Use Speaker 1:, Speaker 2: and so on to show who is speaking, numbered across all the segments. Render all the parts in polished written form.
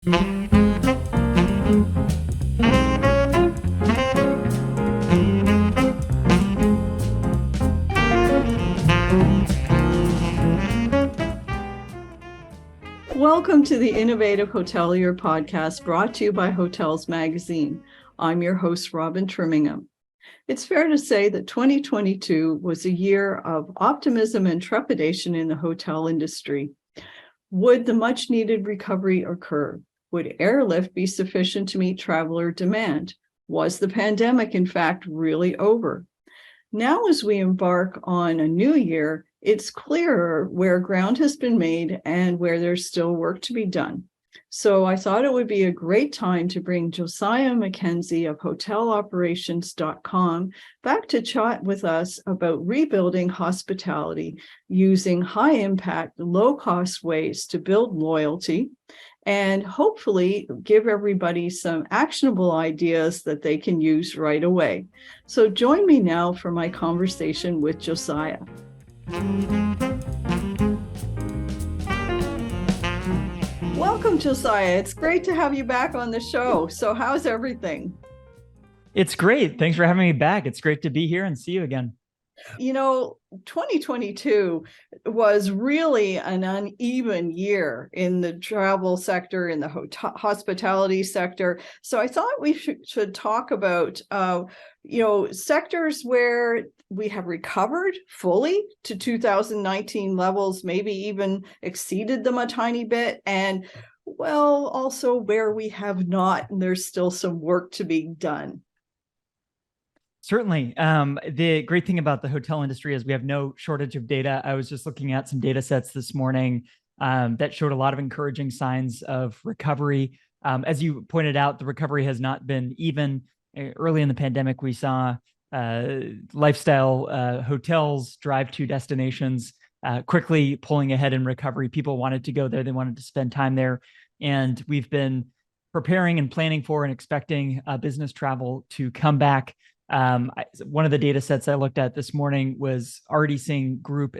Speaker 1: Welcome to the Innovative Hotelier podcast brought to you by Hotels Magazine. I'm your host, Robin Trimingham. It's fair to say that 2022 was a year of optimism and trepidation in the hotel industry. Would the much needed recovery occur? Would airlift be sufficient to meet traveler demand? Was the pandemic, in fact, really over? Now, as we embark on a new year, it's clearer where ground has been made and where there's still work to be done. So I thought it would be a great time to bring Josiah Mackenzie of hoteloperations.com back to chat with us about rebuilding hospitality using high-impact, low-cost ways to build loyalty and hopefully give everybody some actionable ideas that they can use right away. So join me now for my conversation with Josiah. Welcome, Josiah. It's great to have you back on the show. So how's everything?
Speaker 2: It's great. Thanks for having me back. It's great to be here and see you again.
Speaker 1: 2022 was really an uneven year in the travel sector, in the hospitality sector. So I thought we should talk about, sectors where we have recovered fully to 2019 levels, maybe even exceeded them a tiny bit, and also where we have not, and there's still some work to be done.
Speaker 2: Certainly. The great thing about the hotel industry is we have no shortage of data. I was just looking at some data sets this morning that showed a lot of encouraging signs of recovery. As you pointed out, the recovery has not been even. Early in the pandemic, we saw lifestyle hotels, drive-to destinations quickly pulling ahead in recovery. People wanted to go there. They wanted to spend time there. And we've been preparing and planning for and expecting business travel to come back. One of the data sets I looked at this morning was already seeing group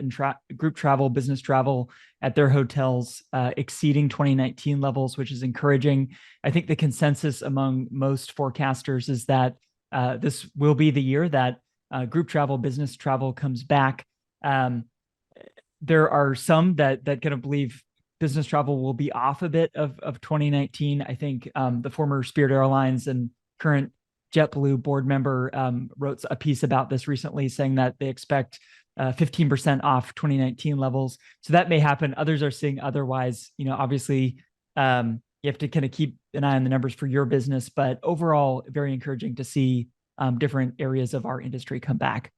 Speaker 2: travel, business travel at their hotels exceeding 2019 levels, which is encouraging. I think the consensus among most forecasters is that this will be the year that group travel, business travel comes back. There are some that kind of believe business travel will be off a bit of 2019. I think the former Spirit Airlines and current JetBlue board member wrote a piece about this recently, saying that they expect 15% off 2019 levels. So that may happen. Others are seeing otherwise. Obviously, you have to kind of keep an eye on the numbers for your business, but overall, very encouraging to see different areas of our industry come back.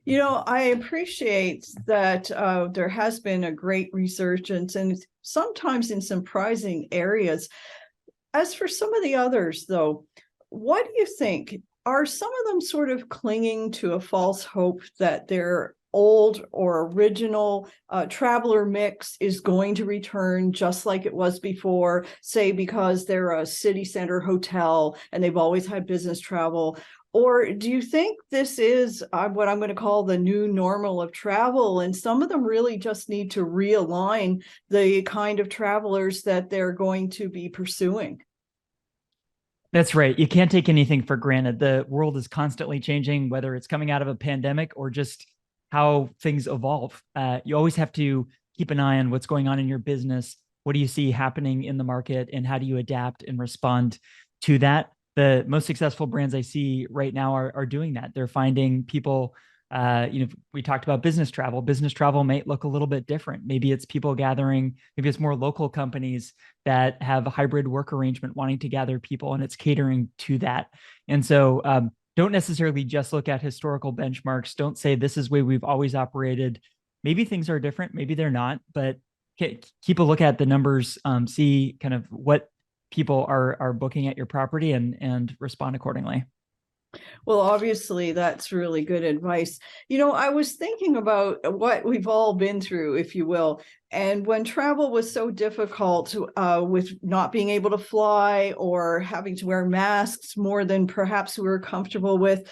Speaker 1: I appreciate that there has been a great resurgence and sometimes in surprising areas. As for some of the others, though, what do you think? Are some of them sort of clinging to a false hope that their old or original traveler mix is going to return just like it was before, say because they're a city center hotel and they've always had business travel? Or do you think this is what I'm going to call the new normal of travel, and some of them really just need to realign the kind of travelers that they're going to be pursuing?
Speaker 2: That's right. You can't take anything for granted. The world is constantly changing, whether it's coming out of a pandemic or just how things evolve. You always have to keep an eye on what's going on in your business. What do you see happening in the market, and how do you adapt and respond to that? The most successful brands I see right now are doing that. They're finding people. We talked about business travel. Business travel may look a little bit different. Maybe it's people gathering, maybe it's more local companies that have a hybrid work arrangement wanting to gather people, and it's catering to that. And so don't necessarily just look at historical benchmarks. Don't say this is the way we've always operated. Maybe things are different, maybe they're not, but keep a look at the numbers, see kind of what people are booking at your property and respond accordingly.
Speaker 1: Well, obviously, that's really good advice. I was thinking about what we've all been through, if you will. And when travel was so difficult with not being able to fly or having to wear masks more than perhaps we were comfortable with,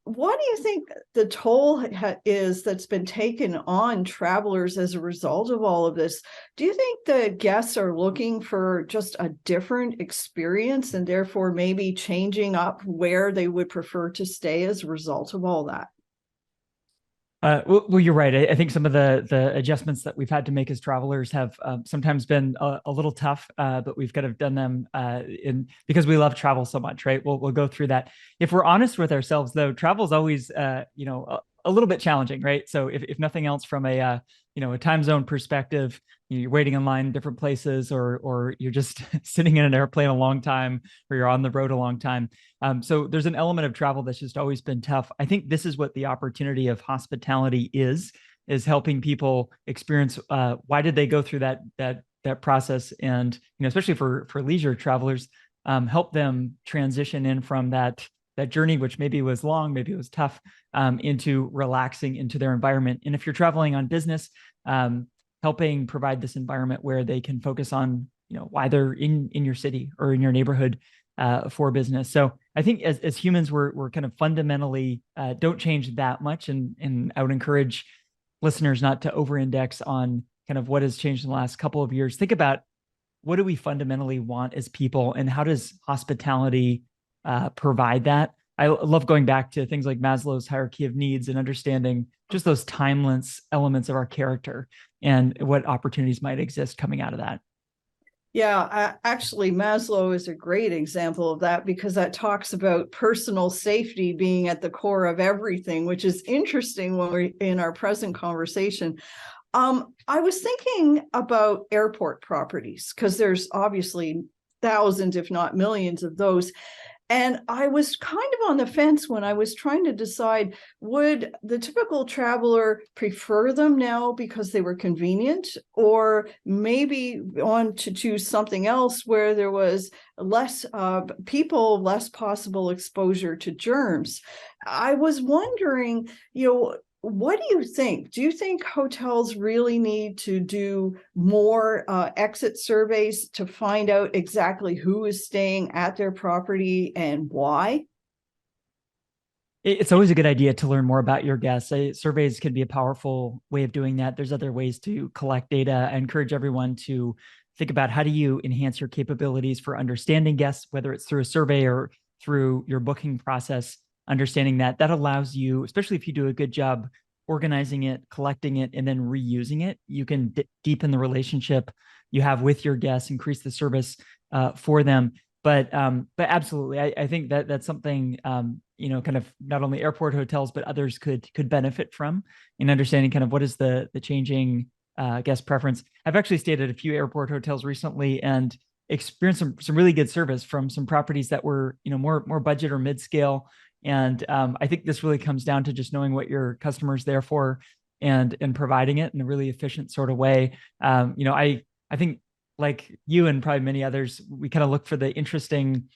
Speaker 1: What do you think the toll is that's been taken on travelers as a result of all of this? Do you think the guests are looking for just a different experience and therefore maybe changing up where they would prefer to stay as a result of all that?
Speaker 2: Well, you're right. I think some of the adjustments that we've had to make as travelers have sometimes been a little tough, but we've kind of done them in because we love travel so much, right? We'll go through that. If we're honest with ourselves, though, travel is always a little bit challenging, right? So if nothing else, from a time zone perspective, you're waiting in line in different places, or you're just sitting in an airplane a long time, or you're on the road a long time. So there's an element of travel that's just always been tough. I think this is what the opportunity of hospitality is helping people experience why did they go through that process, and especially for leisure travelers, help them transition in from that journey, which maybe was long, maybe it was tough, into relaxing into their environment. And if you're traveling on business, helping provide this environment where they can focus on why they're in your city or in your neighborhood for business. So I think as humans, we're kind of fundamentally don't change that much, and I would encourage listeners not to over-index on kind of what has changed in the last couple of years. Think about, what do we fundamentally want as people, and how does hospitality provide that? I love going back to things like Maslow's hierarchy of needs and understanding just those timeless elements of our character and what opportunities might exist coming out of that.
Speaker 1: Yeah, actually, Maslow is a great example of that, because that talks about personal safety being at the core of everything, which is interesting when we're in our present conversation. I was thinking about airport properties, because there's obviously thousands, if not millions, of those. And I was kind of on the fence when I was trying to decide, would the typical traveler prefer them now because they were convenient, or maybe want to choose something else where there was less people, less possible exposure to germs? I was wondering, what do you think? Do you think hotels really need to do more exit surveys to find out exactly who is staying at their property and why?
Speaker 2: It's always a good idea to learn more about your guests. Surveys can be a powerful way of doing that. There's other ways to collect data. I encourage everyone to think about, how do you enhance your capabilities for understanding guests, whether it's through a survey or through your booking process. Understanding that allows you, especially if you do a good job organizing it, collecting it, and then reusing it, you can deepen the relationship you have with your guests, increase the service for them. But absolutely, I think that's something kind of not only airport hotels but others could benefit from, in understanding kind of what is the changing guest preference. I've actually stayed at a few airport hotels recently and experienced some really good service from some properties that were more budget or mid scale. And I think this really comes down to just knowing what your customer's there for, and providing it in a really efficient sort of way. I think, like you and probably many others, we kind of look for the interesting,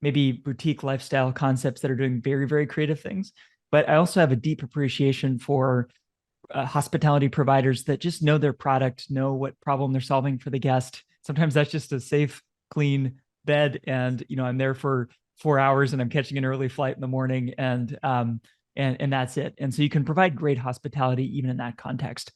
Speaker 2: maybe boutique lifestyle concepts that are doing very, very creative things. But I also have a deep appreciation for hospitality providers that just know their product, know what problem they're solving for the guest. Sometimes that's just a safe, clean bed, and I'm there for 4 hours and I'm catching an early flight in the morning, and that's it. And so you can provide great hospitality even in that context.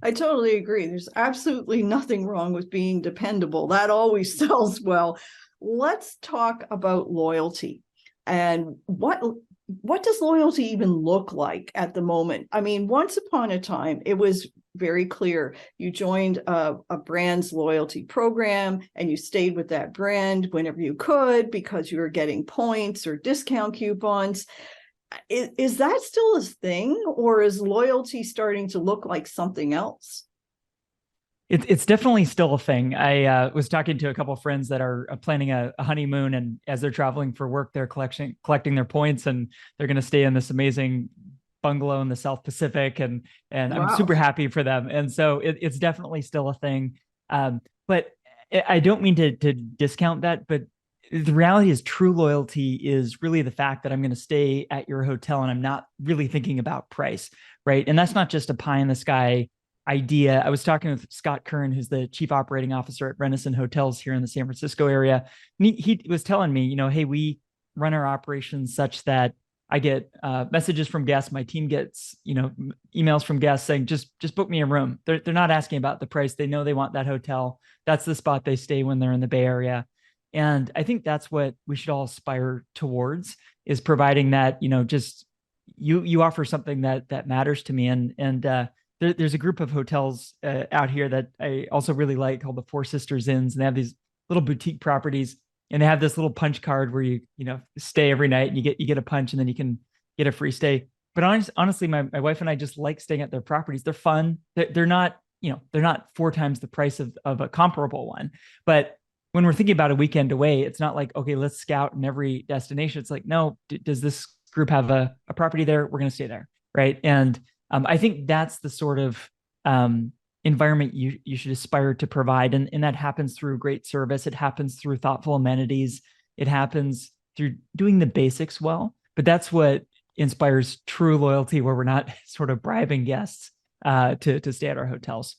Speaker 1: I totally agree. There's absolutely nothing wrong with being dependable. That always sells well. Let's talk about loyalty, and what does loyalty even look like at the moment? I mean, once upon a time, it was very clear. You joined a brand's loyalty program and you stayed with that brand whenever you could because you were getting points or discount coupons. Is that still a thing, or is loyalty starting to look like something else?
Speaker 2: It's definitely still a thing. I was talking to a couple of friends that are planning a honeymoon, and as they're traveling for work, they're collecting their points, and they're going to stay in this amazing bungalow in the South Pacific, and I'm
Speaker 1: Wow.
Speaker 2: super happy for them. And so it's definitely still a thing. But I don't mean to discount that, but the reality is, true loyalty is really the fact that I'm going to stay at your hotel and I'm not really thinking about price, right? And that's not just a pie in the sky idea. I was talking with Scott Kern, who's the chief operating officer at Renison Hotels here in the San Francisco area. And he was telling me, hey, we run our operations such that I get messages from guests. My team gets, emails from guests saying, just book me a room. They're not asking about the price. They know they want that hotel. That's the spot they stay when they're in the Bay Area. And I think that's what we should all aspire towards, is providing that, just you offer something that matters to me. And there's a group of hotels out here that I also really like, called the Four Sisters Inns, and they have these little boutique properties, and they have this little punch card where you stay every night, and you get a punch, and then you can get a free stay. But honestly, my wife and I just like staying at their properties. They're fun. They're not, they're not 4 times the price of a comparable one. But when we're thinking about a weekend away, it's not like, okay, let's scout in every destination. It's like, no, does this group have a property there? We're going to stay there. Right. And I think that's the sort of environment you should aspire to provide. And that happens through great service. It happens through thoughtful amenities. It happens through doing the basics well. But that's what inspires true loyalty, where we're not sort of bribing guests to stay at our hotels.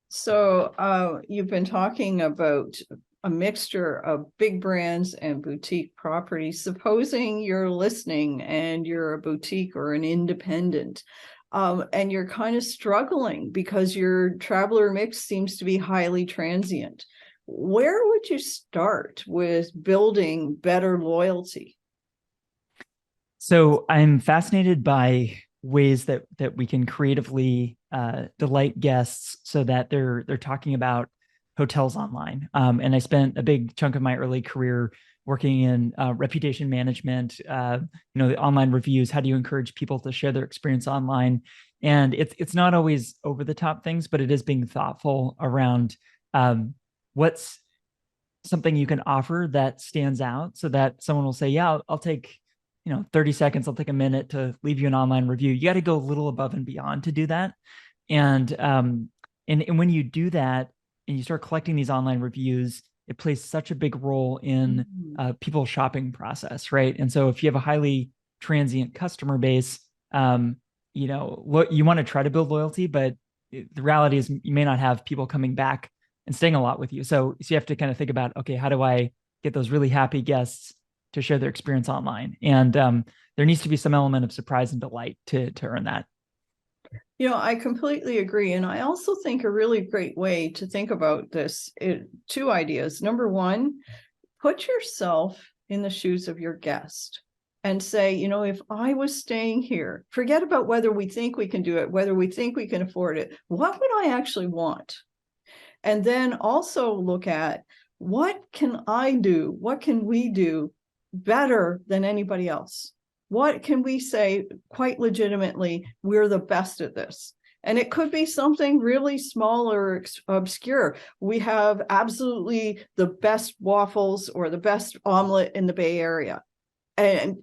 Speaker 1: So you've been talking about a mixture of big brands and boutique properties. Supposing you're listening and you're a boutique or an independent, and you're kind of struggling because your traveler mix seems to be highly transient. Where would you start with building better loyalty?
Speaker 2: So I'm fascinated by ways that we can creatively delight guests so that they're talking about hotels online. And I spent a big chunk of my early career working in reputation management, the online reviews. How do you encourage people to share their experience online? And it's not always over the top things, but it is being thoughtful around what's something you can offer that stands out, so that someone will say, yeah, I'll take 30 seconds, I'll take a minute to leave you an online review. You got to go a little above and beyond to do that. And when you do that and you start collecting these online reviews, it plays such a big role in people's shopping process, right? And so if you have a highly transient customer base, what you want to try to build loyalty, but the reality is you may not have people coming back and staying a lot with you. So you have to kind of think about, okay, how do I get those really happy guests to share their experience online? And there needs to be some element of surprise and delight to earn that.
Speaker 1: I completely agree. And I also think a really great way to think about this, 2 ideas. Number one, put yourself in the shoes of your guest and say, if I was staying here, forget about whether we think we can do it, whether we think we can afford it. What would I actually want? And then also look at, what can I do? What can we do better than anybody else? What can we say quite legitimately, we're the best at this? And it could be something really small or obscure. We have absolutely the best waffles or the best omelet in the Bay Area. And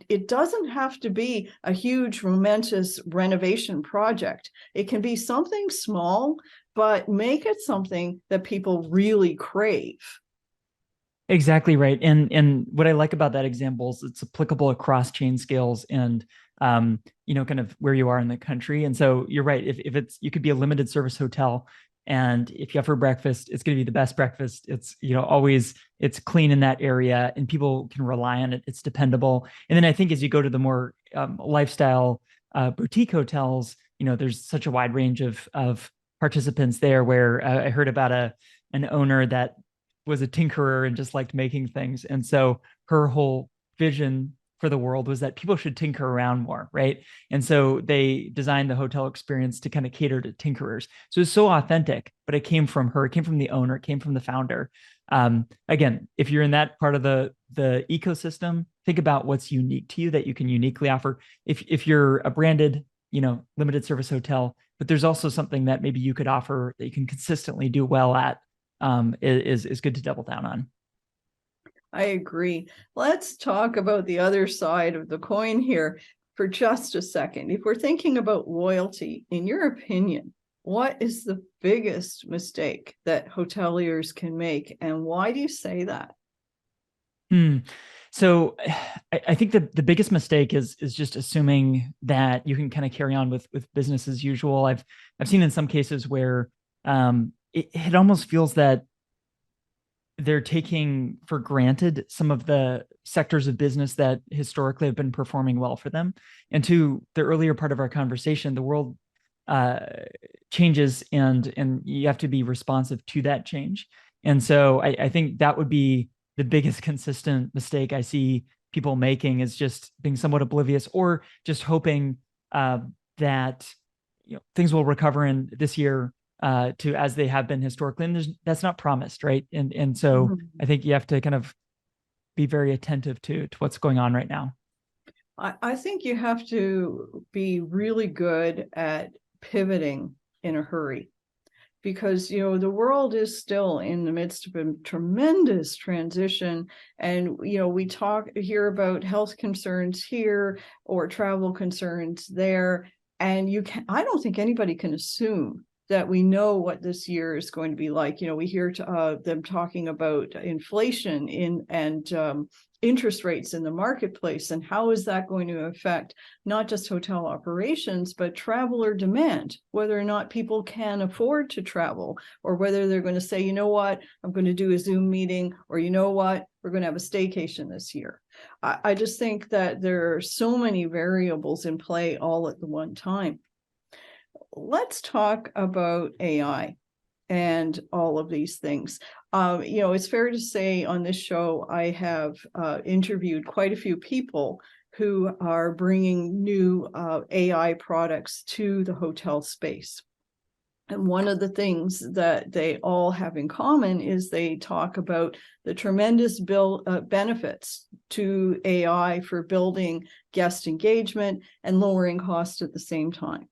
Speaker 1: it doesn't have to be a huge, momentous renovation project. It can be something small, but make it something that people really crave.
Speaker 2: Exactly right. And what I like about that example is it's applicable across chain scales and, kind of where you are in the country. And so you're right. If you could be a limited service hotel, and if you offer breakfast, it's going to be the best breakfast. It's, always, it's clean in that area and people can rely on it. It's dependable. And then I think as you go to the more lifestyle boutique hotels, there's such a wide range of participants there, where I heard about an owner that was a tinkerer and just liked making things. And so her whole vision for the world was that people should tinker around more, right? And so they designed the hotel experience to kind of cater to tinkerers. So it's so authentic, but it came from her, it came from the owner, it came from the founder. Again, if you're in that part of the ecosystem, think about what's unique to you that you can uniquely offer. If you're a branded, limited service hotel, but there's also something that maybe you could offer that you can consistently do well at, is good to double down on.
Speaker 1: I agree. Let's talk about the other side of the coin here for just a second. If we're thinking about loyalty, in your opinion, what is the biggest mistake that hoteliers can make, and why do you say that?
Speaker 2: So I think the biggest mistake is just assuming that you can kind of carry on with business as usual. I've seen in some cases where it almost feels that they're taking for granted some of the sectors of business that historically have been performing well for them. And to the earlier part of our conversation, the world uh, changes, and you have to be responsive to that change. And so I think that would be the biggest consistent mistake I see people making, is just being somewhat oblivious, or just hoping that things will recover in this year to as they have been historically, and that's not promised, right? And so I think you have to kind of be very attentive to what's going on right now.
Speaker 1: I think you have to be really good at pivoting in a hurry, because the world is still in the midst of a tremendous transition, and we hear about health concerns here or travel concerns there, and I don't think anybody can assume that we know what this year is going to be like. We hear them talking about inflation and interest rates in the marketplace, and how is that going to affect not just hotel operations, but traveler demand, whether or not people can afford to travel, or whether they're going to say, you know what, I'm going to do a Zoom meeting, or you know what, we're going to have a staycation this year. I just think that there are so many variables in play all at the one time. Let's talk about AI and all of these things. It's fair to say on this show, I have interviewed quite a few people who are bringing new AI products to the hotel space. And one of the things that they all have in common is they talk about the tremendous benefits to AI for building guest engagement and lowering costs at the same time.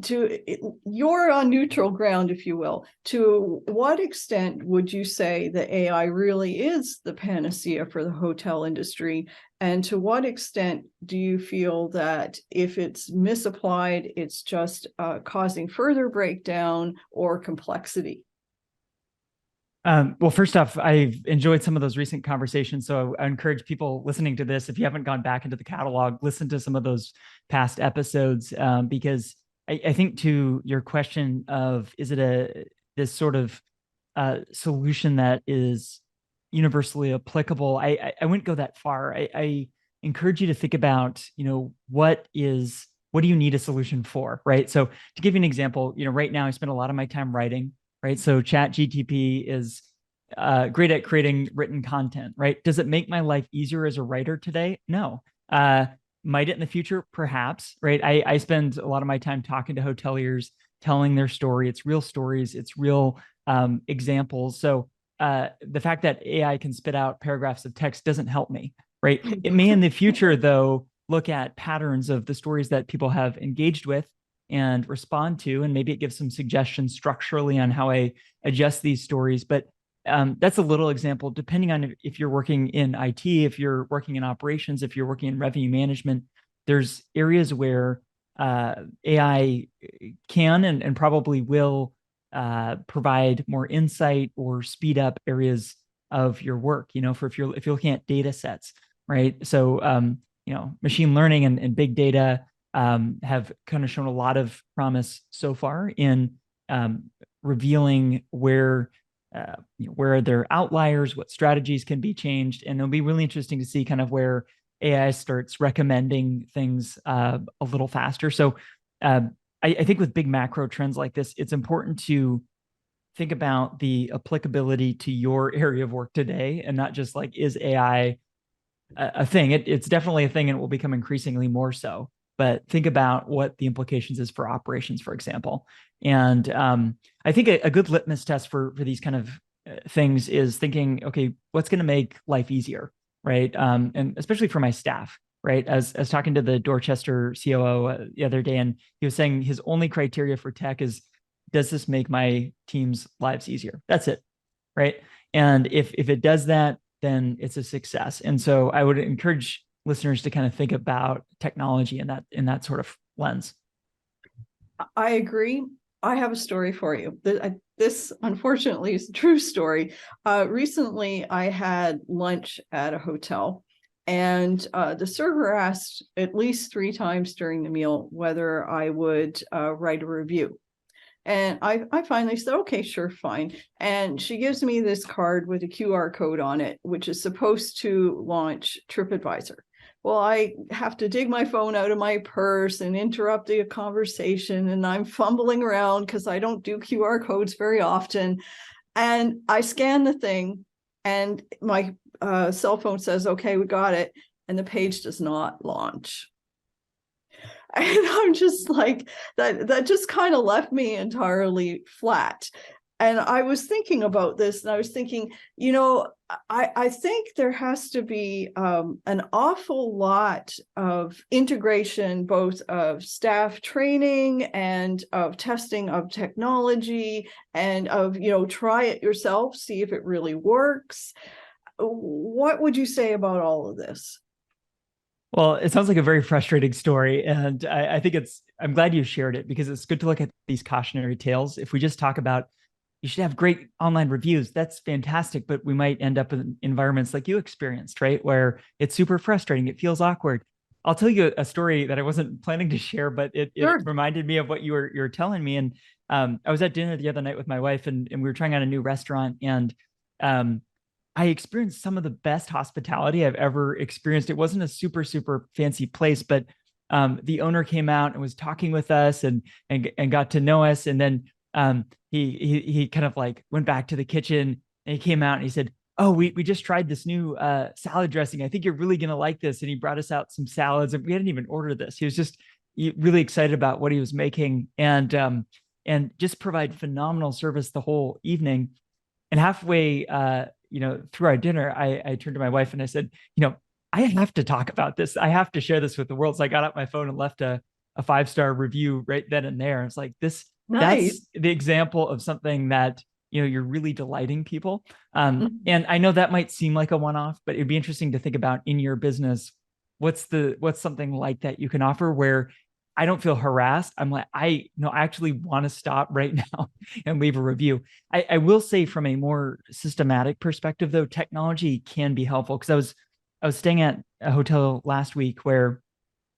Speaker 1: You're on neutral ground, if you will. To what extent would you say that AI really is the panacea for the hotel industry? And to what extent do you feel that if it's misapplied, it's just causing further breakdown or complexity?
Speaker 2: Well, first off, I've enjoyed some of those recent conversations. So I encourage people listening to this, if you haven't gone back into the catalog, listen to some of those past episodes, because I think to your question of, is it this sort of solution that is universally applicable? I wouldn't go that far. I encourage you to think about, what do you need a solution for, right? So to give you an example, right now I spend a lot of my time writing, right? So ChatGPT is great at creating written content, right? Does it make my life easier as a writer today? No. Might it in the future? Perhaps, right? I spend a lot of my time talking to hoteliers, telling their story. It's real stories. It's real examples. So the fact that AI can spit out paragraphs of text doesn't help me, right? It may in the future, though, look at patterns of the stories that people have engaged with and respond to, and maybe it gives some suggestions structurally on how I adjust these stories. But that's a little example, depending on if you're working in IT, if you're working in operations, if you're working in revenue management, there's areas where AI can and probably will provide more insight or speed up areas of your work, for if you're looking at data sets, right? So, machine learning and big data have kind of shown a lot of promise so far in revealing where there are outliers, what strategies can be changed. And it'll be really interesting to see kind of where AI starts recommending things a little faster. So I think with big macro trends like this, it's important to think about the applicability to your area of work today, and not just like, is AI a thing? It's definitely a thing, and it will become increasingly more so. But think about what the implications is for operations, for example. And I think a good litmus test for these kind of things is thinking, okay, what's going to make life easier, right? And especially for my staff, right? As talking to the Dorchester COO the other day, and he was saying his only criteria for tech is, does this make my team's lives easier? That's it, right? And if it does that, then it's a success. And so I would encourage listeners to kind of think about technology in that sort of lens.
Speaker 1: I agree. I have a story for you. This unfortunately is a true story. Recently, I had lunch at a hotel, and the server asked at least 3 times during the meal whether I would write a review. And I finally said, okay, sure, fine. And she gives me this card with a QR code on it, which is supposed to launch TripAdvisor. Well, I have to dig my phone out of my purse and interrupt the conversation. And I'm fumbling around because I don't do QR codes very often. And I scan the thing and my cell phone says, okay, we got it. And the page does not launch. And I'm just like, that just kind of left me entirely flat. And I was thinking about this and I was thinking, I think there has to be an awful lot of integration, both of staff training and of testing of technology and of, try it yourself, see if it really works. What would you say about all of this?
Speaker 2: Well, it sounds like a very frustrating story. And I think I'm glad you shared it because it's good to look at these cautionary tales. If we just talk about you should have great online reviews, that's fantastic, but we might end up in environments like you experienced, right? Where it's super frustrating. It feels awkward. I'll tell you a story that I wasn't planning to share, but it
Speaker 1: Sure.
Speaker 2: reminded me of what you were telling me. And I was at dinner the other night with my wife and we were trying out a new restaurant and um, I experienced some of the best hospitality I've ever experienced. It wasn't a super, super fancy place, but the owner came out and was talking with us and got to know us. And then he kind of like went back to the kitchen and he came out and he said, "Oh, we just tried this new salad dressing. I think you're really gonna like this." And he brought us out some salads, and we hadn't even ordered this. He was just really excited about what he was making, and just provide phenomenal service the whole evening. And halfway, through our dinner, I turned to my wife and I said, I have to talk about this. I have to share this with the world. So I got out my phone and left a 5-star review right then and there. It's like
Speaker 1: Nice.
Speaker 2: that's the example of something that, you're really delighting people. And I know that might seem like a one-off, but it'd be interesting to think about in your business, what's something like that you can offer where I don't feel harassed. I'm like, I actually want to stop right now and leave a review. I will say from a more systematic perspective, though, technology can be helpful because I was staying at a hotel last week where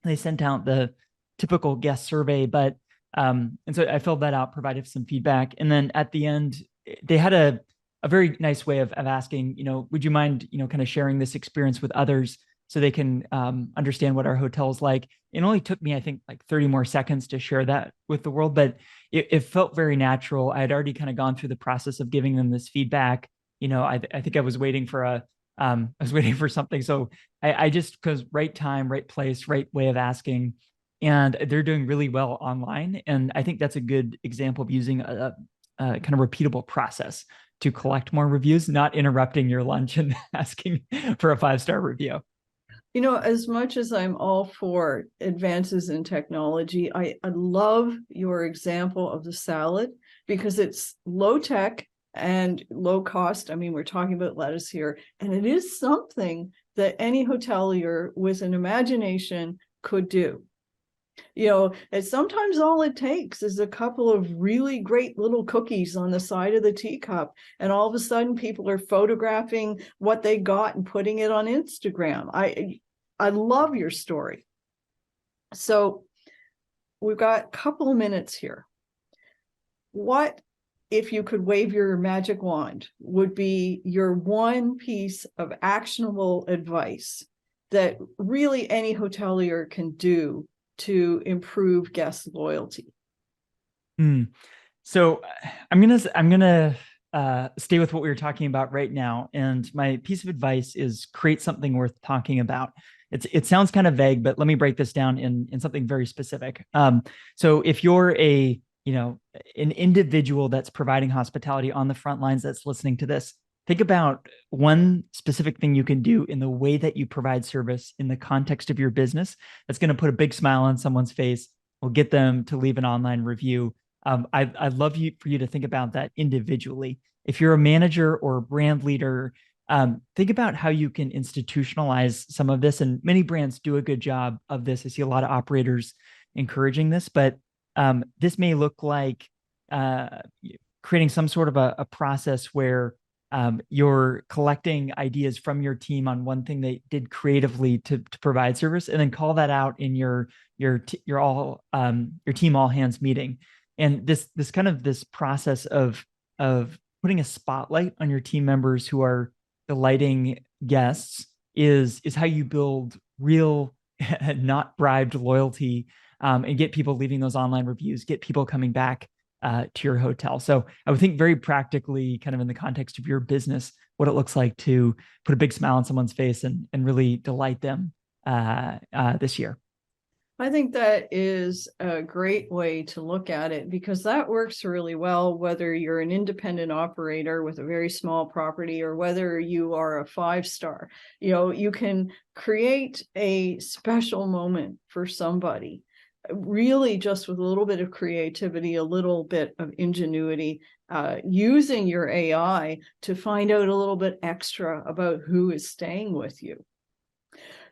Speaker 2: they sent out the typical guest survey, but and so I filled that out, provided some feedback, and then at the end, they had a very nice way of asking, would you mind, kind of sharing this experience with others so they can understand what our hotel is like. It only took me, I think, like 30 more seconds to share that with the world, but it felt very natural. I had already kind of gone through the process of giving them this feedback. I think I was waiting for something. So I just, because right time, right place, right way of asking, and they're doing really well online. And I think that's a good example of using a kind of repeatable process to collect more reviews, not interrupting your lunch and asking for a 5-star review.
Speaker 1: As much as I'm all for advances in technology, I love your example of the salad because it's low tech and low cost. I mean, we're talking about lettuce here, and it is something that any hotelier with an imagination could do. And sometimes all it takes is a couple of really great little cookies on the side of the teacup, and all of a sudden people are photographing what they got and putting it on Instagram. I love your story. So we've got a couple of minutes here. What, if you could wave your magic wand, would be your one piece of actionable advice that really any hotelier can do to improve guest loyalty?
Speaker 2: So I'm gonna stay with what we were talking about right now, and my piece of advice is create something worth talking about. It sounds kind of vague, but let me break this down in something very specific. So if you're an individual that's providing hospitality on the front lines that's listening to this, think about one specific thing you can do in the way that you provide service in the context of your business that's going to put a big smile on someone's face, will get them to leave an online review. I'd love for you to think about that individually. If you're a manager or a brand leader, think about how you can institutionalize some of this. And many brands do a good job of this. I see a lot of operators encouraging this, but this may look like creating some sort of a process where you're collecting ideas from your team on one thing they did creatively to provide service, and then call that out in your team all hands meeting. And this kind of this process of putting a spotlight on your team members who are delighting guests is how you build real, not bribed loyalty, and get people leaving those online reviews, get people coming back to your hotel. So I would think very practically, kind of in the context of your business, what it looks like to put a big smile on someone's face and really delight them this year.
Speaker 1: I think that is a great way to look at it, because that works really well, whether you're an independent operator with a very small property or whether you are a 5-star. You can create a special moment for somebody, really just with a little bit of creativity, a little bit of ingenuity, using your AI to find out a little bit extra about who is staying with you.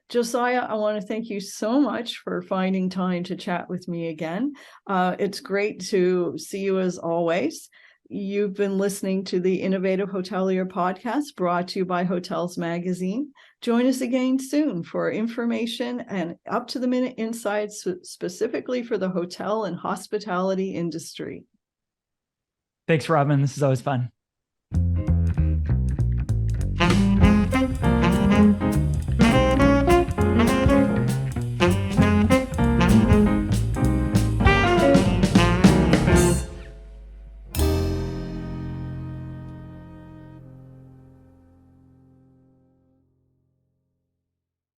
Speaker 1: Josiah, I want to thank you so much for finding time to chat with me again. It's great to see you as always. You've been listening to the Innovative Hotelier podcast, brought to you by Hotels Magazine. Join us again soon for information and up-to-the-minute insights specifically for the hotel and hospitality industry.
Speaker 2: Thanks, Robin. This is always fun.